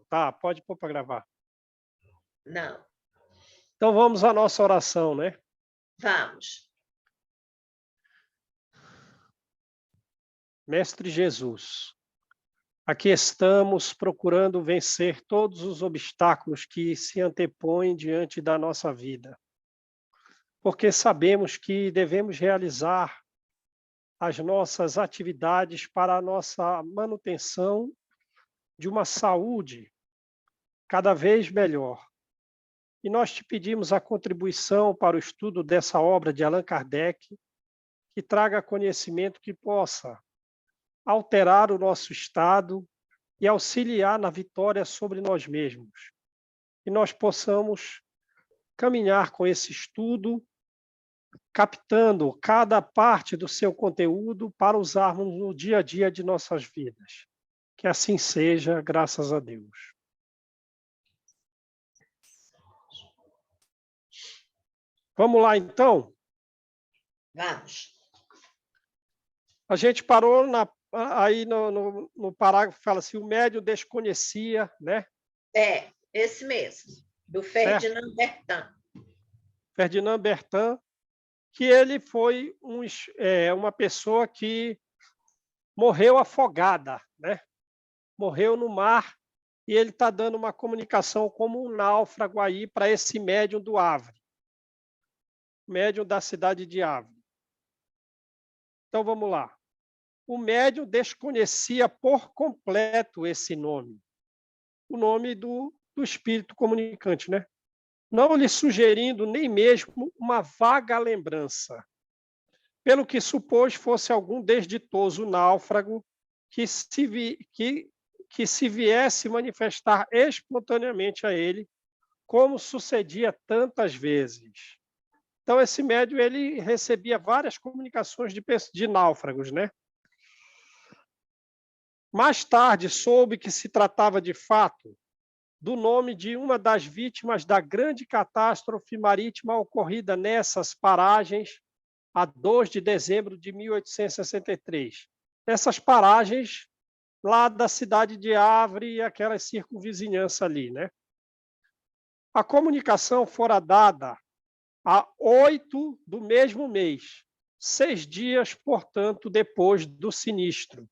Tá, pode pôr para gravar. Não. Então vamos à nossa oração, né? Vamos. Mestre Jesus, aqui estamos procurando vencer todos os obstáculos que se antepõem diante da nossa vida, porque sabemos que devemos realizar as nossas atividades para a nossa manutenção de uma saúde cada vez melhor. E nós te pedimos a contribuição para o estudo dessa obra de Allan Kardec, que traga conhecimento que possa alterar o nosso estado e auxiliar na vitória sobre nós mesmos. E nós possamos caminhar com esse estudo, captando cada parte do seu conteúdo para usarmos no dia a dia de nossas vidas. Que assim seja, graças a Deus. Vamos lá, então? Vamos. A gente parou aí no parágrafo, fala assim, o médium desconhecia, né? É, esse mesmo, do Certo? Ferdinand Bertin. Ferdinand Bertin, que ele foi uma pessoa que morreu afogada, né? Morreu no mar, e ele está dando uma comunicação como um náufrago aí para esse médium do Havre, médium da cidade de Havre. Então vamos lá. O médium desconhecia por completo esse nome, o nome do espírito comunicante, né? Não lhe sugerindo nem mesmo uma vaga lembrança, pelo que supôs fosse algum desditoso náufrago que se viesse manifestar espontaneamente a ele, como sucedia tantas vezes. Então, esse médium ele recebia várias comunicações de náufragos, né? Mais tarde, soube que se tratava de fato do nome de uma das vítimas da grande catástrofe marítima ocorrida nessas paragens a 2 de dezembro de 1863. Essas paragens lá da cidade de Havre e aquelas circunvizinhanças ali, né? A comunicação fora dada a 8 do mesmo mês, 6 dias, portanto, depois do sinistro.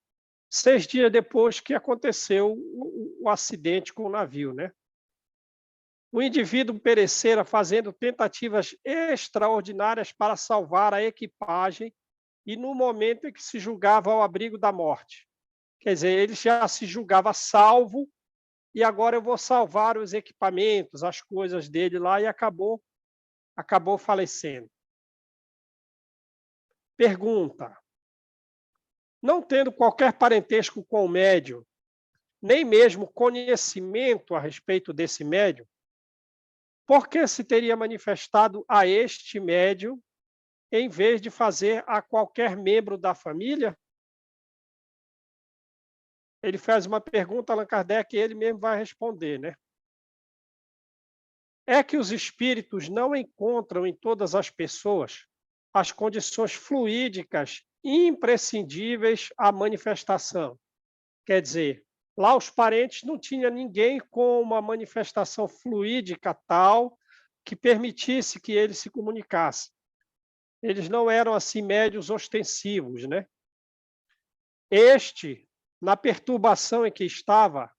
6 dias depois que aconteceu o acidente com o navio, né? O indivíduo perecera fazendo tentativas extraordinárias para salvar a equipagem e no momento em que se julgava ao abrigo da morte. Quer dizer, ele já se julgava salvo e agora eu vou salvar os equipamentos, as coisas dele lá, e acabou falecendo. Pergunta: não tendo qualquer parentesco com o médium, nem mesmo conhecimento a respeito desse médium, por que se teria manifestado a este médium em vez de fazer a qualquer membro da família? Ele faz uma pergunta a Allan Kardec e ele mesmo vai responder, né? É que os espíritos não encontram em todas as pessoas as condições fluídicas imprescindíveis à manifestação. Quer dizer, lá os parentes não tinham ninguém com uma manifestação fluídica tal que permitisse que ele se comunicasse. Eles não eram assim médios ostensivos, né? Este, na perturbação em que estava,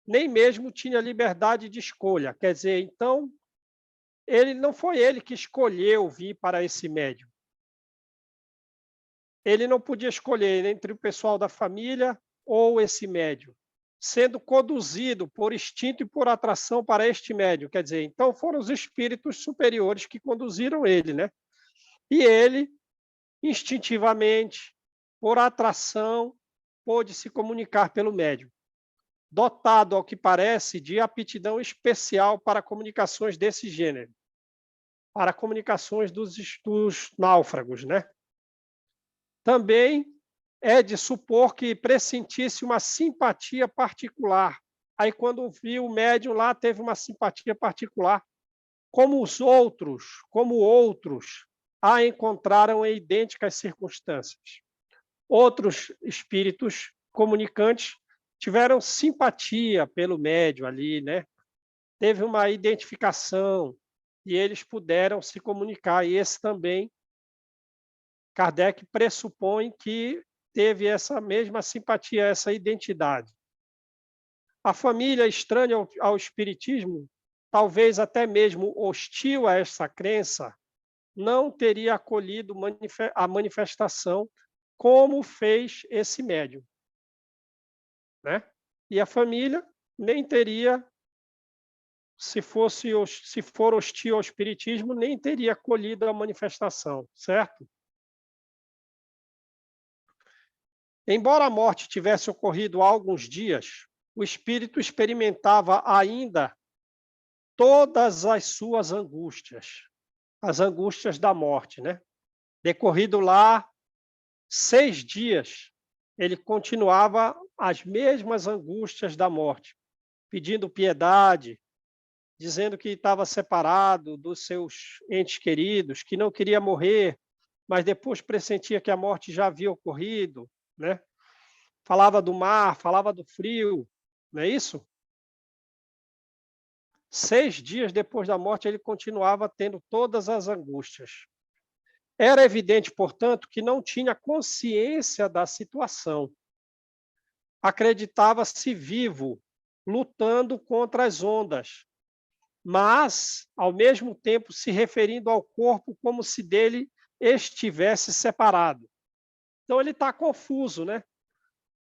nem mesmo tinha liberdade de escolha. Quer dizer, então, não foi ele que escolheu vir para esse médium. Ele não podia escolher entre o pessoal da família ou esse médium, sendo conduzido por instinto e por atração para este médium. Quer dizer, então foram os espíritos superiores que conduziram ele, né? E ele, instintivamente, por atração, pôde se comunicar pelo médium, dotado, ao que parece, de aptidão especial para comunicações desse gênero, para comunicações dos náufragos, né? Também é de supor que pressentisse uma simpatia particular. Aí, quando viu o médium lá, teve uma simpatia particular, como outros a encontraram em idênticas circunstâncias. Outros espíritos comunicantes tiveram simpatia pelo médium ali, né? Teve uma identificação e eles puderam se comunicar. E esse também, Kardec pressupõe que teve essa mesma simpatia, essa identidade. A família estranha ao espiritismo, talvez até mesmo hostil a essa crença, não teria acolhido a manifestação como fez esse médium, né? E a família nem teria, se for hostil ao espiritismo, nem teria acolhido a manifestação, certo? Embora a morte tivesse ocorrido há alguns dias, o espírito experimentava ainda todas as suas angústias, as angústias da morte, né? Decorrido lá 6 dias, ele continuava as mesmas angústias da morte, pedindo piedade, dizendo que estava separado dos seus entes queridos, que não queria morrer, mas depois pressentia que a morte já havia ocorrido, né? Falava do mar, falava do frio, não é isso? 6 dias depois da morte, ele continuava tendo todas as angústias. Era evidente, portanto, que não tinha consciência da situação. Acreditava-se vivo, lutando contra as ondas, mas, ao mesmo tempo, se referindo ao corpo como se dele estivesse separado. Então, ele está confuso, né?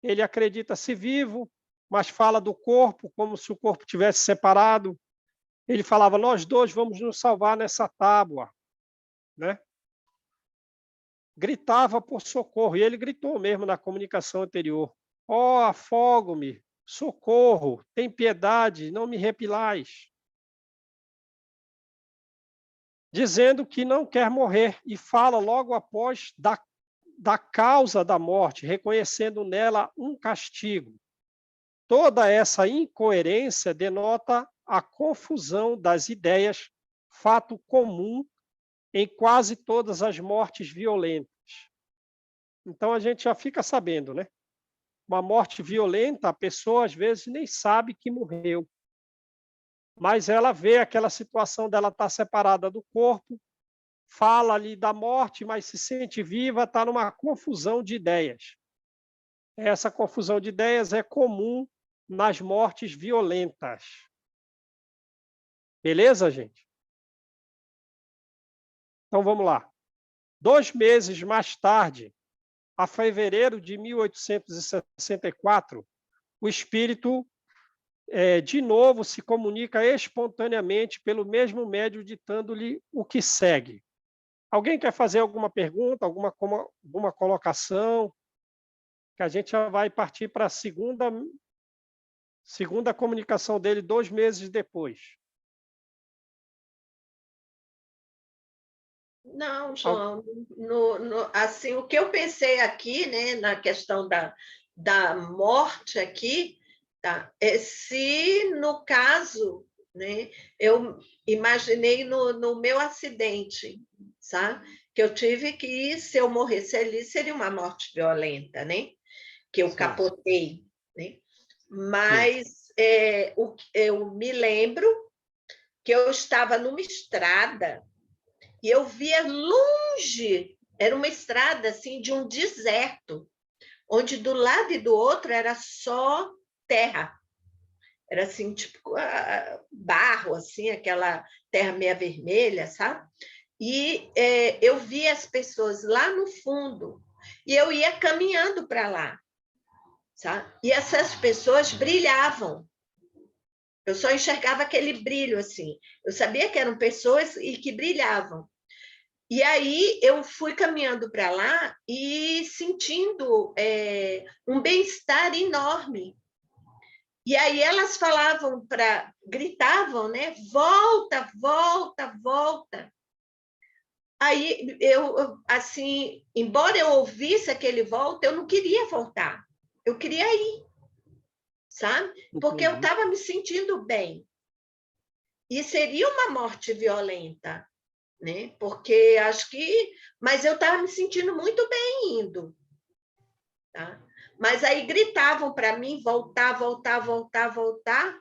Ele acredita-se vivo, mas fala do corpo como se o corpo tivesse separado. Ele falava, nós dois vamos nos salvar nessa tábua, né? Gritava por socorro, e ele gritou mesmo na comunicação anterior. Ó, afogo-me, socorro, tem piedade, não me repilais. Dizendo que não quer morrer, e fala logo após da causa da morte, reconhecendo nela um castigo. Toda essa incoerência denota a confusão das ideias, fato comum em quase todas as mortes violentas. Então a gente já fica sabendo, né? Uma morte violenta, a pessoa às vezes nem sabe que morreu, mas ela vê aquela situação dela estar separada do corpo, fala ali da morte, mas se sente viva, está numa confusão de ideias. Essa confusão de ideias é comum nas mortes violentas. Beleza, gente? Então vamos lá. 2 meses mais tarde, a fevereiro de 1864, o espírito de novo se comunica espontaneamente pelo mesmo médium, ditando-lhe o que segue. Alguém quer fazer alguma pergunta, alguma colocação? Que a gente já vai partir para a segunda comunicação dele 2 meses depois. Não, João, assim, o que eu pensei aqui, né, na questão da morte aqui, tá? Se no caso, né, eu imaginei no meu acidente, sabe? Que eu tive que, se eu morresse ali, seria uma morte violenta, né? Que eu capotei, né? Mas eu me lembro que eu estava numa estrada e eu via longe, era uma estrada assim de um deserto, onde do lado e do outro era só terra. Era assim, tipo barro, assim, aquela terra meia vermelha, sabe? E eu via as pessoas lá no fundo, e eu ia caminhando para lá, sabe? E essas pessoas brilhavam. Eu só enxergava aquele brilho, assim. Eu sabia que eram pessoas e que brilhavam. E aí eu fui caminhando para lá e sentindo um bem-estar enorme. E aí elas falavam gritavam, né? Volta, volta, volta. Aí eu, assim, embora eu ouvisse aquele volta, eu não queria voltar. Eu queria ir, sabe? Porque eu estava me sentindo bem. E seria uma morte violenta, né? Porque acho que... Mas eu estava me sentindo muito bem indo, tá? Mas aí gritavam para mim voltar, voltar, voltar, voltar,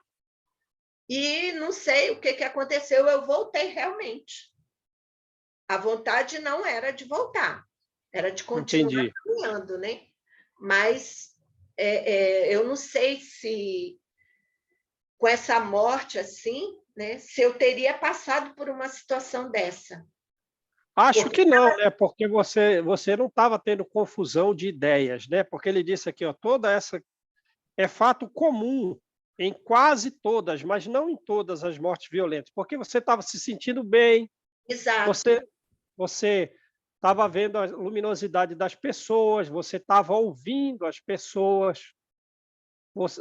e não sei o que aconteceu, eu voltei realmente. A vontade não era de voltar, era de continuar Entendi. caminhando, né? Mas eu não sei se com essa morte assim, né, se eu teria passado por uma situação dessa. Acho Porque que não, né? Porque você não estava tendo confusão de ideias, né? Porque ele disse aqui, ó, toda essa é fato comum em quase todas, mas não em todas as mortes violentas, porque você estava se sentindo bem, exato. você você estava vendo a luminosidade das pessoas, você estava ouvindo as pessoas,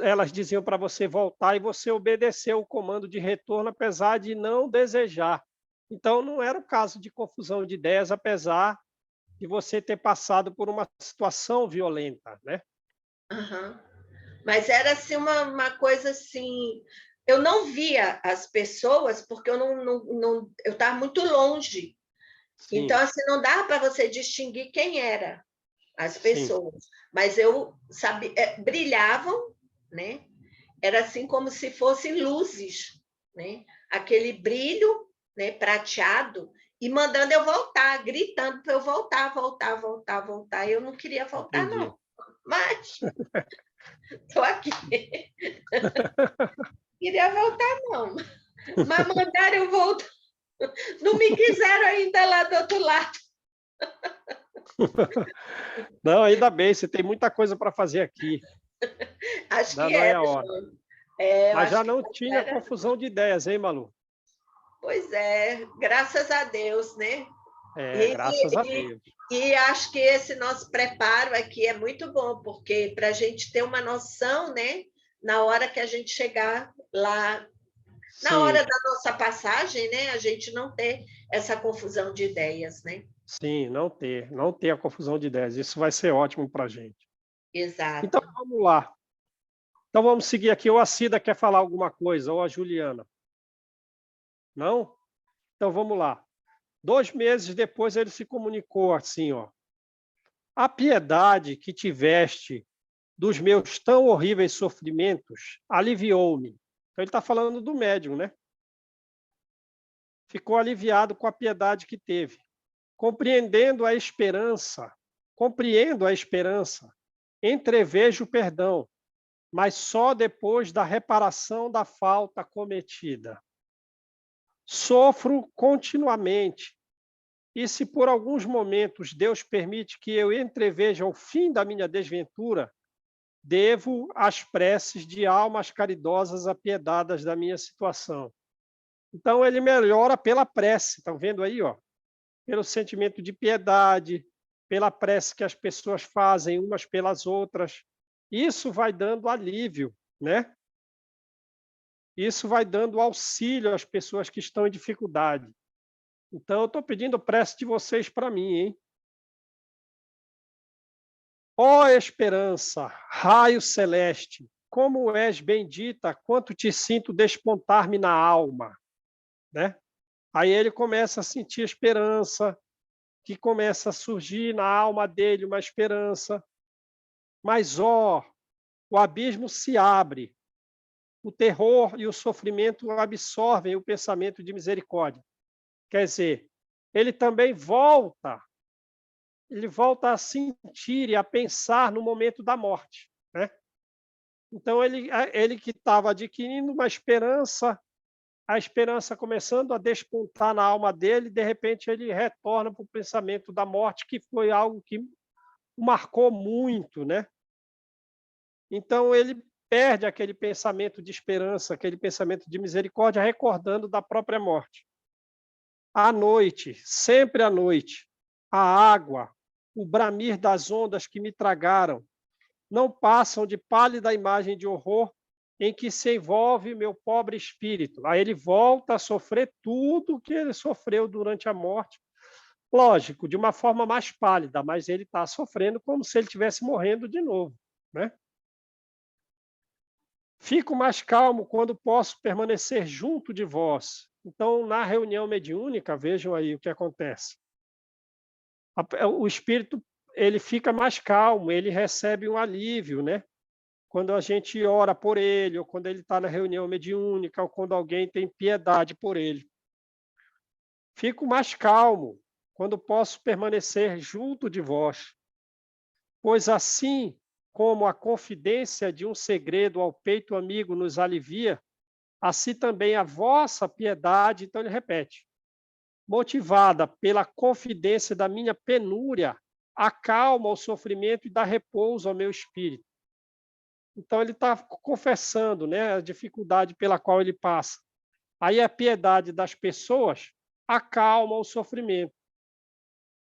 elas diziam para você voltar e você obedeceu o comando de retorno, apesar de não desejar. Então, não era o caso de confusão de ideias, apesar de você ter passado por uma situação violenta, né? Uhum. Mas era assim uma coisa assim, eu não via as pessoas porque eu estava muito longe. Então, Sim, assim, não dava para você distinguir quem era as sim, pessoas. Mas eu sabia, brilhavam, né? Era assim como se fossem luzes, né? Aquele brilho, né, prateado, e mandando eu voltar, gritando para eu voltar, voltar, voltar, voltar. Eu não queria voltar, entendi. não. Mas estou aqui. Queria voltar, não. Mas mandaram eu voltar. Não me quiseram ainda lá do outro lado. Não, ainda bem, você tem muita coisa para fazer aqui, Acho ainda que não é era, a hora. João. Eu Mas acho já que não tinha era. confusão de ideias, hein, Malu? Pois é, graças a Deus, né? É, E, graças a e, Deus. e acho que esse nosso preparo aqui é muito bom, porque para a gente ter uma noção, né? Na hora que a gente chegar lá, na hora Sim, da nossa passagem, né? A gente não ter essa confusão de ideias, né? sim, não ter a confusão de ideias. Isso vai ser ótimo para a gente. Então, Exato. vamos lá. Então, vamos seguir aqui. Ou a Cida quer falar alguma coisa, ou a Juliana. Não? Então, vamos lá. 2 meses depois, ele se comunicou assim, ó. A piedade que tiveste dos meus tão horríveis sofrimentos aliviou-me. Então, ele está falando do médium, né? Ficou aliviado com a piedade que teve. Compreendendo a esperança, compreendo a esperança, entrevejo o perdão, mas só depois da reparação da falta cometida. Sofro continuamente, e se por alguns momentos Deus permite que eu entreveja o fim da minha desventura, devo as preces de almas caridosas apiedadas da minha situação. Então ele melhora pela prece, estão vendo aí, ó? Pelo sentimento de piedade, pela prece que as pessoas fazem umas pelas outras. Isso vai dando alívio, né? Isso vai dando auxílio às pessoas que estão em dificuldade. Então, eu estou pedindo prece de vocês para mim, hein? Ó esperança, raio celeste, como és bendita, quanto te sinto despontar-me na alma, né? Aí ele começa a sentir esperança, que começa a surgir na alma dele uma esperança. Mas, ó, o abismo se abre, o terror e o sofrimento absorvem o pensamento de misericórdia. Quer dizer, ele também ele volta a sentir e a pensar no momento da morte, né? Então ele que estava adquirindo uma esperança, a esperança começando a despontar na alma dele, de repente ele retorna para o pensamento da morte, que foi algo que o marcou muito, né? Então ele perde aquele pensamento de esperança, aquele pensamento de misericórdia, recordando da própria morte. À noite, sempre à noite, a água, o bramir das ondas que me tragaram, não passam de pálida imagem de horror em que se envolve meu pobre espírito. Aí ele volta a sofrer tudo o que ele sofreu durante a morte. Lógico, de uma forma mais pálida, mas ele está sofrendo como se ele estivesse morrendo de novo, né? Fico mais calmo quando posso permanecer junto de vós. Então, na reunião mediúnica, vejam aí o que acontece. O espírito ele fica mais calmo, ele recebe um alívio, né? Quando a gente ora por ele, ou quando ele está na reunião mediúnica, ou quando alguém tem piedade por ele. Fico mais calmo quando posso permanecer junto de vós, pois assim como a confidência de um segredo ao peito amigo nos alivia, assim também a vossa piedade, então ele repete, motivada pela confidência da minha penúria, acalma o sofrimento e dá repouso ao meu espírito. Então ele está confessando, né, a dificuldade pela qual ele passa. Aí a piedade das pessoas acalma o sofrimento,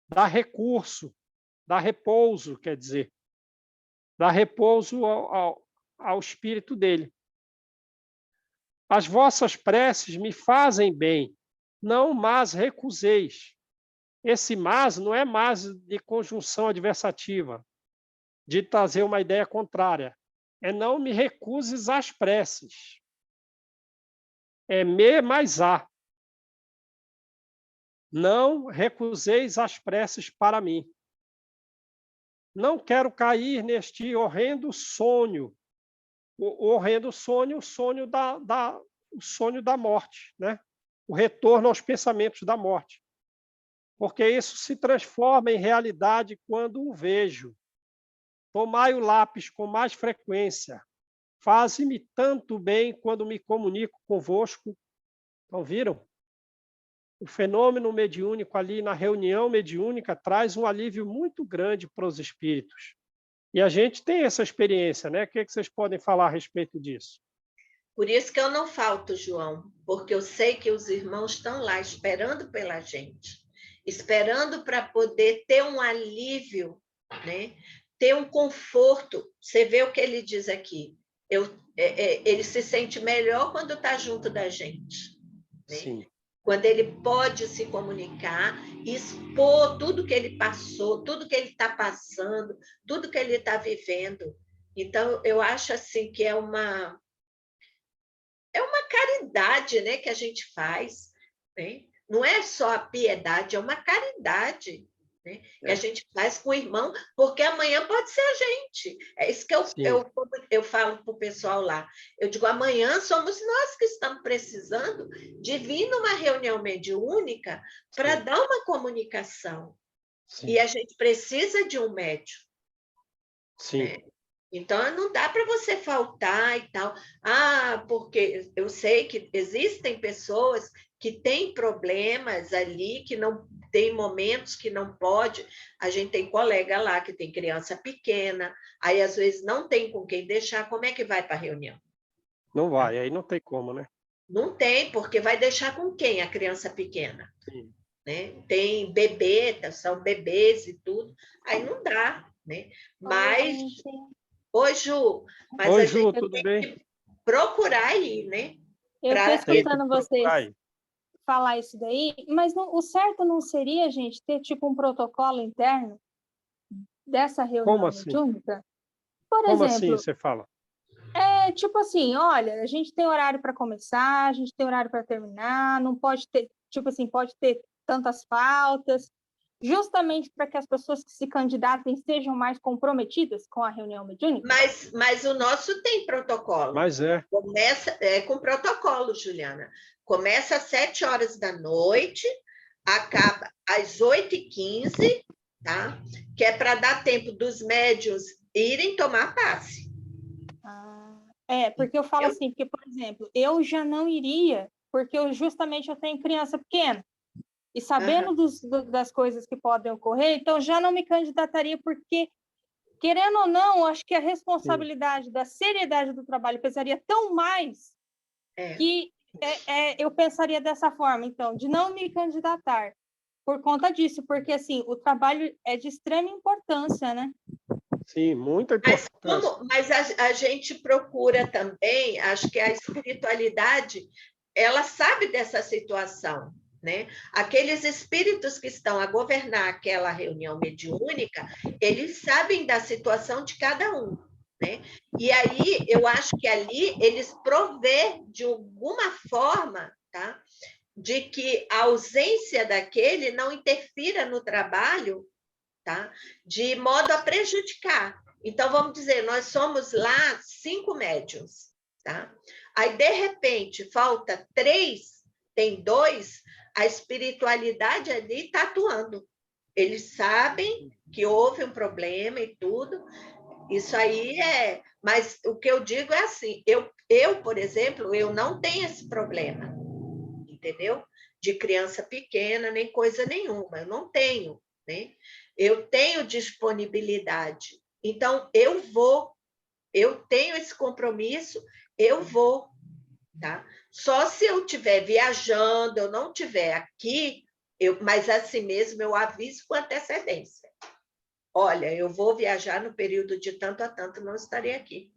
dá recurso, dá repouso, quer dizer, dá repouso ao espírito dele. As vossas preces me fazem bem, não mas recuseis. Esse mas não é mas de conjunção adversativa, de trazer uma ideia contrária. É não me recuses às preces. É me mais a. Não recuseis as preces para mim. Não quero cair neste horrendo sonho. O horrendo sonho, o sonho o sonho da morte, né? O retorno aos pensamentos da morte. Porque isso se transforma em realidade quando o vejo. Tomai o lápis com mais frequência. Faze-me tanto bem quando me comunico convosco. Então, viram? O fenômeno mediúnico ali na reunião mediúnica traz um alívio muito grande para os espíritos. E a gente tem essa experiência, né? O que vocês podem falar a respeito disso? Por isso que eu não falto, João, porque eu sei que os irmãos estão lá esperando pela gente, esperando para poder ter um alívio, né? Ter um conforto. Você vê o que ele diz aqui. Ele se sente melhor quando está junto da gente. Né? Sim. Quando ele pode se comunicar, expor tudo que ele passou, tudo que ele está passando, tudo que ele está vivendo. Então, eu acho assim que é uma caridade, né, que a gente faz. Né? Não é só a piedade, é uma caridade. Né? Que a gente faz com o irmão, porque amanhã pode ser a gente. É isso que eu falo para o pessoal lá. Eu digo, amanhã somos nós que estamos precisando de vir numa reunião mediúnica para dar uma comunicação. Sim. E a gente precisa de um médium. Sim. Né? Então, não dá para você faltar e tal. Ah, porque eu sei que existem pessoas que têm problemas ali, que não tem momentos que não pode. A gente tem colega lá que tem criança pequena, aí às vezes não tem com quem deixar. Como é que vai para a reunião? Não vai, aí não tem como, né? Não tem, porque vai deixar com quem a criança pequena? Sim. Né? Tem bebê, são bebês e tudo, aí não dá, né? Mas... Oi, Ju. Mas oi, a Ju, gente tudo tem bem? que procurar aí, né? Eu estou escutando vocês falar isso daí, mas o certo não seria, gente, ter tipo um protocolo interno dessa reunião mediúnica? Por Como exemplo, assim você fala? É tipo assim, olha, a gente tem horário para começar, a gente tem horário para terminar, não pode ter, tipo assim, pode ter tantas faltas, justamente para que as pessoas que se candidatem sejam mais comprometidas com a reunião mediúnica? Mas o nosso tem protocolo. Mas Começa com protocolo, Juliana. Começa às 7 horas da noite, acaba às 8h15, tá? Que é para dar tempo dos médiuns irem tomar passe. Porque eu falo assim, porque, por exemplo, eu já não iria, porque justamente eu tenho criança pequena. E sabendo das coisas que podem ocorrer, então já não me candidataria, porque, querendo ou não, acho que a responsabilidade da seriedade do trabalho pesaria tão mais que eu pensaria dessa forma, então, de não me candidatar por conta disso, porque, assim, o trabalho é de extrema importância, né? Sim, muita importância. Mas a gente procura também, acho que a espiritualidade, ela sabe dessa situação. Né? Aqueles espíritos que estão a governar aquela reunião mediúnica, eles sabem da situação de cada um. Né? E aí, eu acho que ali eles provê de alguma forma, tá? De que a ausência daquele não interfira no trabalho tá? De modo a prejudicar. Então, vamos dizer, nós somos lá 5 médiuns, tá? Aí, de repente, falta 3, tem 2, a espiritualidade ali está atuando. Eles sabem que houve um problema e tudo. Isso aí é... Mas o que eu digo é assim, eu, por exemplo, eu não tenho esse problema, entendeu? De criança pequena, nem coisa nenhuma, eu não tenho, né? Eu tenho disponibilidade, então eu vou, eu tenho esse compromisso, eu vou, tá? Só se eu estiver viajando, eu não estiver aqui, mas assim mesmo eu aviso com antecedência. Olha, eu vou viajar no período de tanto a tanto, não estarei aqui.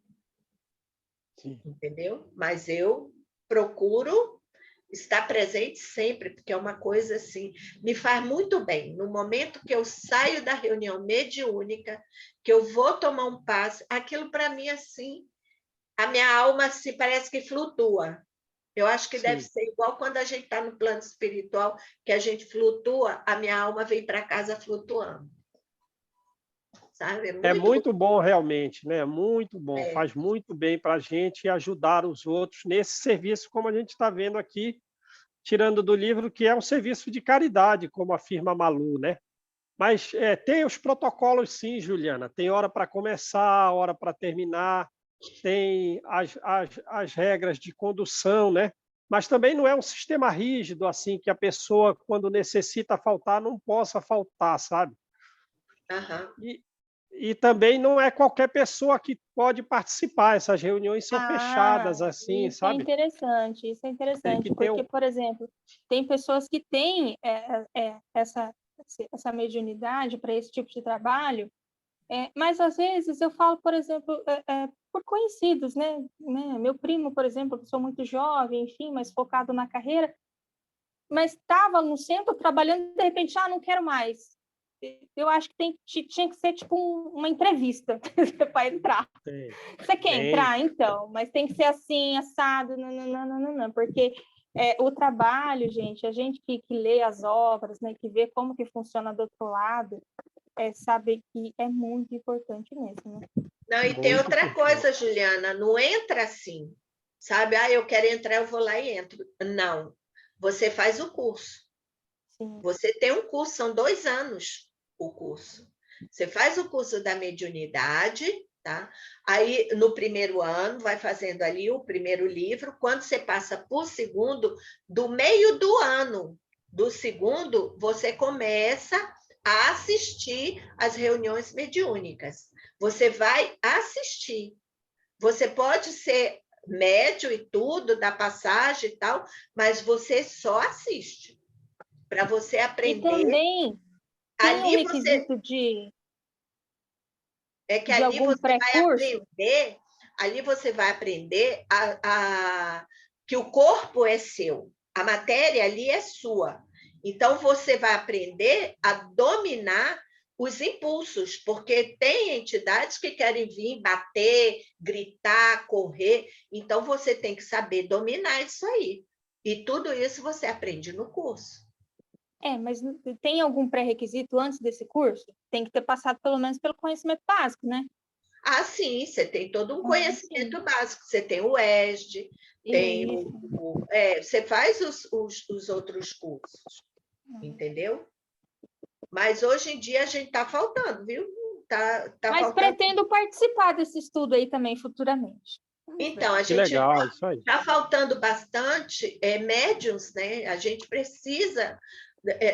Sim. Entendeu? Mas eu procuro estar presente sempre, porque é uma coisa assim, me faz muito bem. No momento que eu saio da reunião mediúnica, que eu vou tomar um passe, aquilo para mim assim, a minha alma assim, parece que flutua. Eu acho que deve ser igual quando a gente está no plano espiritual, que a gente flutua, a minha alma vem para casa flutuando. Sabe? É muito bom, realmente, né? Muito bom. É. Faz muito bem para a gente ajudar os outros nesse serviço, como a gente está vendo aqui, tirando do livro, que é um serviço de caridade, como afirma a Malu, né? Mas tem os protocolos, sim, Juliana. Tem hora para começar, hora para terminar, tem as regras de condução, né? Mas também não é um sistema rígido, assim, que a pessoa, quando necessita faltar, não possa faltar, sabe? Uhum. E também não é qualquer pessoa que pode participar. Essas reuniões são fechadas, assim, isso sabe? Isso é interessante, porque, por exemplo, tem pessoas que têm essa mediunidade para esse tipo de trabalho, mas às vezes eu falo, por exemplo, por conhecidos, né? Meu primo, por exemplo, pessoa muito jovem, enfim, mas focado na carreira, mas estava no centro trabalhando, de repente, não quero mais. Eu acho que tinha que ser tipo uma entrevista para entrar. Você quer entrar? Então, mas tem que ser assim, assado, não, porque o trabalho, gente, a gente que lê as obras, né, que vê como que funciona do outro lado, sabe que é muito importante mesmo. Né? Não, e tem outra coisa, Juliana, não entra assim, sabe? Eu quero entrar, eu vou lá e entro. Não, você faz o curso. Sim. Você tem um curso, são 2 anos o curso. Você faz o curso da mediunidade, tá? Aí, no primeiro ano, vai fazendo ali o primeiro livro. Quando você passa para o segundo, do meio do ano do segundo, você começa a assistir às reuniões mediúnicas. Você vai assistir. Você pode ser médio e tudo, da passagem e tal, mas você só assiste. Para você aprender. E também tem ali um requisito de ali você vai aprender, ali você vai aprender que o corpo é seu, a matéria ali é sua. Então você vai aprender a dominar os impulsos, porque tem entidades que querem vir bater, gritar, correr, então você tem que saber dominar isso aí. E tudo isso você aprende no curso. Mas tem algum pré-requisito antes desse curso? Tem que ter passado pelo menos pelo conhecimento básico, né? Sim, você tem todo um conhecimento básico. Você tem o ESD, tem você faz os outros cursos, entendeu? Mas hoje em dia a gente está faltando, viu? Tá Mas faltando... pretendo participar desse estudo aí também futuramente. Então, a gente está faltando bastante médiums, né? A gente precisa...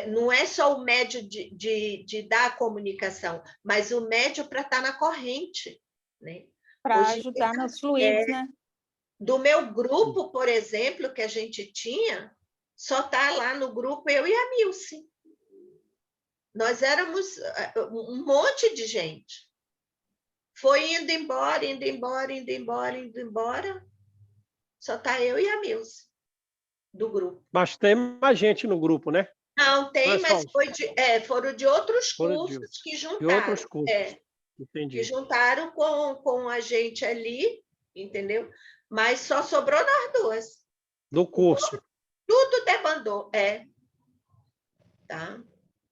não é só o médio de dar a comunicação, mas o médio para estar na corrente, né? Para ajudar nos fluidos, né? Do meu grupo, por exemplo, que a gente tinha, só está lá no grupo eu e a Milce. Nós éramos um monte de gente. Foi indo embora, indo embora, indo embora, indo embora. Só está eu e a Milce do grupo. Mas tem mais gente no grupo, né? Não, tem, mas foram de outros cursos que juntaram. De outros cursos. Entendi. Que juntaram com a gente ali, entendeu? Mas só sobrou nós duas. Do curso. Tudo debandou, tá?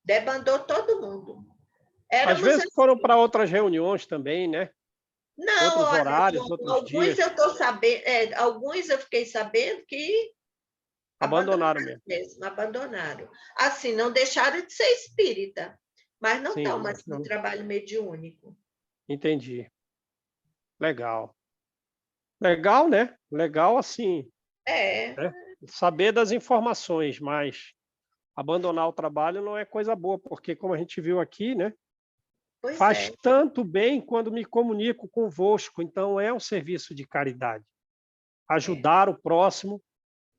Debandou todo mundo. Às Éramos vezes assim. foram para outras reuniões também, né? Não, Outros olha, horários, João, outros alguns dias. eu estou sabendo, alguns eu fiquei sabendo que Abandonaram abandonaram mesmo. mesmo, abandonaram. Assim, não deixaram de ser espírita, mas não Sim, estão mais no não. trabalho mediúnico. Entendi. Legal. Legal, né? Legal assim, É, né? Saber das informações, mas abandonar o trabalho não é coisa boa, porque como a gente viu aqui, né? pois Faz é, tanto bem quando me comunico convosco, então é um serviço de caridade. é. Ajudar o próximo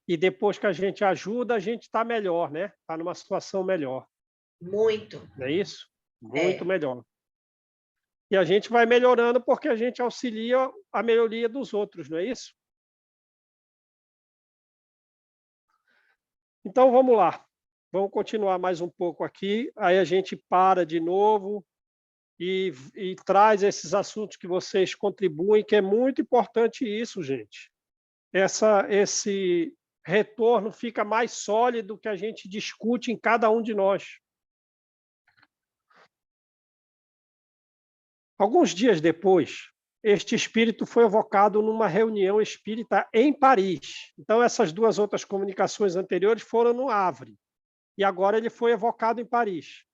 e depois que a gente ajuda, a gente está melhor, né? Está numa situação melhor, Muito. não é isso? Muito É. melhor. E a gente vai melhorando porque a gente auxilia a melhoria dos outros, não é isso? Então vamos lá. Vamos continuar mais um pouco aqui, aí a gente para de novo e traz esses assuntos que vocês contribuem, que é muito importante isso, gente. Esse retorno fica mais sólido que a gente discute em cada um de nós. Alguns dias depois, este espírito foi evocado numa reunião espírita em Paris. Então, essas duas outras comunicações anteriores foram no Havre. E agora ele foi evocado em Paris,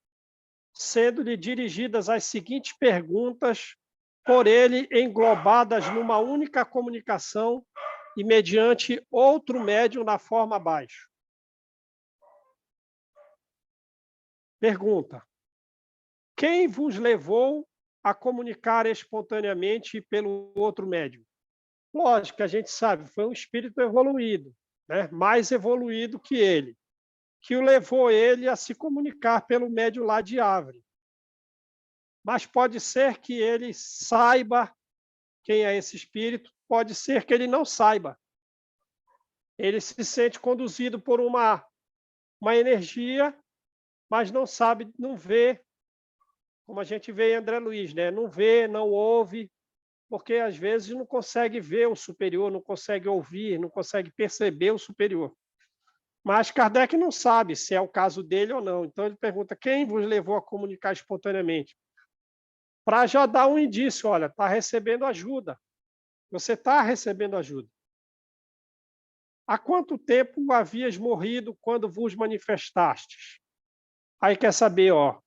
sendo-lhe dirigidas as seguintes perguntas, por ele englobadas numa única comunicação e mediante outro médium na forma abaixo. Pergunta: quem vos levou a comunicar espontaneamente pelo outro médium? Lógico que a gente sabe, foi um espírito evoluído, né? Mais evoluído que ele, que o levou ele a se comunicar pelo médium lá de Havre. Mas pode ser que ele saiba quem é esse espírito, pode ser que ele não saiba. Ele se sente conduzido por uma energia, mas não sabe, não vê, como a gente vê em André Luiz, né? Não vê, não ouve, porque às vezes não consegue ver o superior, não consegue ouvir, não consegue perceber o superior. Mas Kardec não sabe se é o caso dele ou não. Então ele pergunta: quem vos levou a comunicar espontaneamente? Para já dar um indício, olha, está recebendo ajuda. Você está recebendo ajuda. Há quanto tempo havias morrido quando vos manifestastes? Aí quer saber, ó,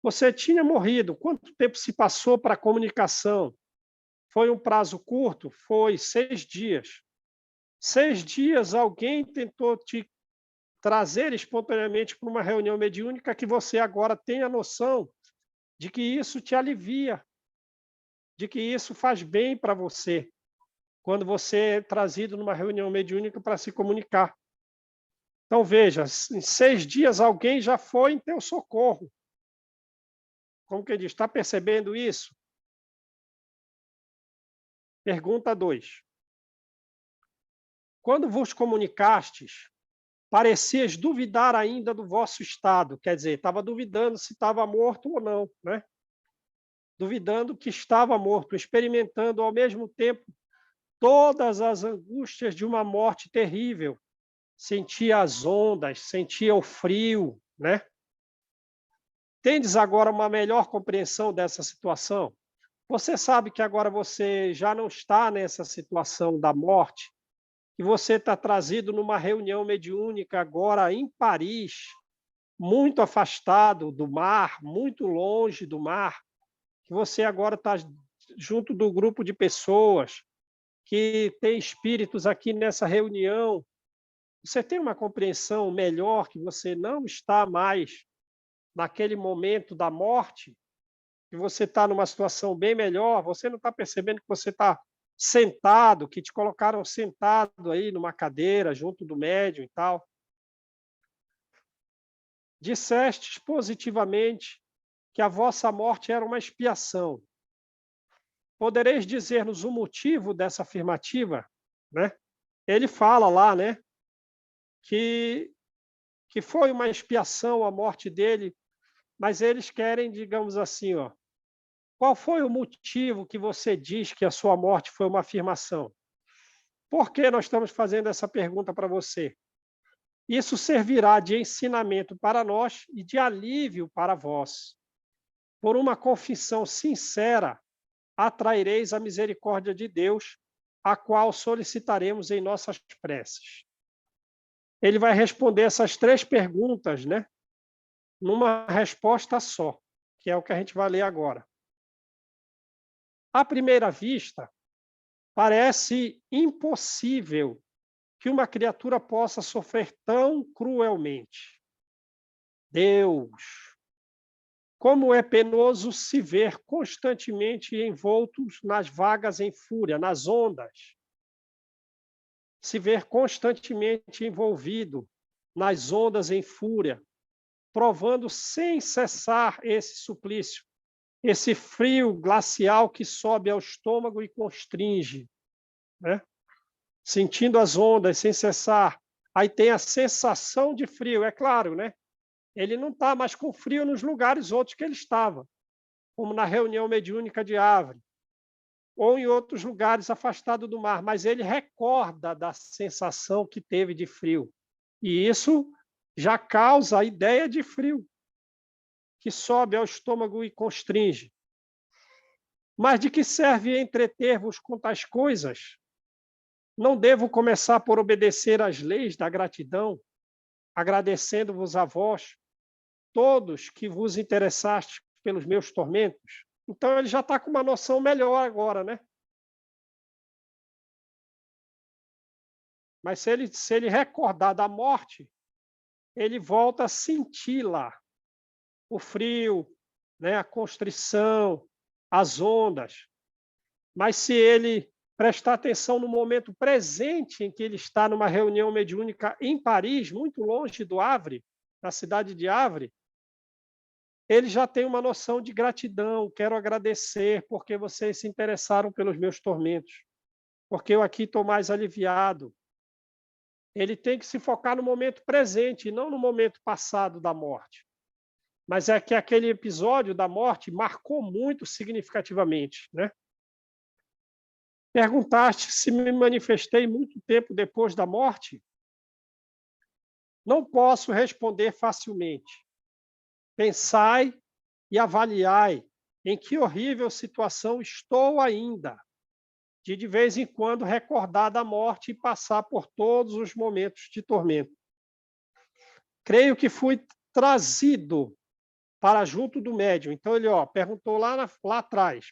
você tinha morrido, quanto tempo se passou para a comunicação? Foi um prazo curto? Foi 6 dias. 6 dias alguém tentou te trazer espontaneamente para uma reunião mediúnica que você agora tem a noção de que isso te alivia, de que isso faz bem para você, quando você é trazido numa reunião mediúnica para se comunicar. Então, veja, em 6 dias alguém já foi em teu socorro. Como que ele diz? Está percebendo isso? Pergunta 2. Quando vos comunicastes, parecias duvidar ainda do vosso estado, quer dizer, estava duvidando se estava morto ou não, né? Duvidando que estava morto, experimentando ao mesmo tempo todas as angústias de uma morte terrível. Sentia as ondas, sentia o frio, né? Tendes agora uma melhor compreensão dessa situação? Você sabe que agora você já não está nessa situação da morte, que você está trazido numa reunião mediúnica agora em Paris, muito afastado do mar, muito longe do mar, que você agora está junto do grupo de pessoas, que tem espíritos aqui nessa reunião. Você tem uma compreensão melhor que você não está mais naquele momento da morte, que você está numa situação bem melhor, você não está percebendo que você está sentado, que te colocaram sentado aí numa cadeira junto do médium e tal. Dissestes positivamente que a vossa morte era uma expiação. Podereis dizer-nos o motivo dessa afirmativa, né? Ele fala lá, né, que foi uma expiação a morte dele, mas eles querem, digamos assim, ó, qual foi o motivo que você diz que a sua morte foi uma afirmação? Por que nós estamos fazendo essa pergunta para você? Isso servirá de ensinamento para nós e de alívio para vós. por uma confissão sincera, atraireis a misericórdia de Deus, a qual solicitaremos em nossas preces. Ele vai responder essas 3 perguntas, né, numa resposta só, que é o que a gente vai ler agora. À primeira vista, parece impossível que uma criatura possa sofrer tão cruelmente. Deus, como é penoso se ver constantemente envoltos nas vagas em fúria, nas ondas. Se ver constantemente envolvido nas ondas em fúria, provando sem cessar esse suplício, esse frio glacial que sobe ao estômago e constringe, né? Sentindo as ondas sem cessar. Aí tem a sensação de frio, é claro, né? Ele não está mais com frio nos lugares outros que ele estava, como na reunião mediúnica de Avre, ou em outros lugares afastados do mar, mas ele recorda da sensação que teve de frio. E isso já causa a ideia de frio, que sobe ao estômago e constringe. Mas de que serve entreter-vos com tais coisas? Não devo começar por obedecer às leis da gratidão, agradecendo-vos a vós, todos que vos interessastes pelos meus tormentos? Então ele já está com uma noção melhor agora, né? Mas se ele recordar da morte, ele volta a sentir lá o frio, né, a constrição, as ondas. Mas se ele prestar atenção no momento presente em que ele está numa reunião mediúnica em Paris, muito longe do Havre, na cidade de Havre, ele já tem uma noção de gratidão. Quero agradecer porque vocês se interessaram pelos meus tormentos, porque eu aqui estou mais aliviado. Ele tem que se focar no momento presente e não no momento passado da morte. Mas é que aquele episódio da morte marcou muito significativamente, né? Perguntaste se me manifestei muito tempo depois da morte? Não posso responder facilmente. Pensai e avaliai em que horrível situação estou ainda, de vez em quando recordar da morte e passar por todos os momentos de tormento. Creio que fui trazido para junto do médium. Então ele perguntou lá atrás,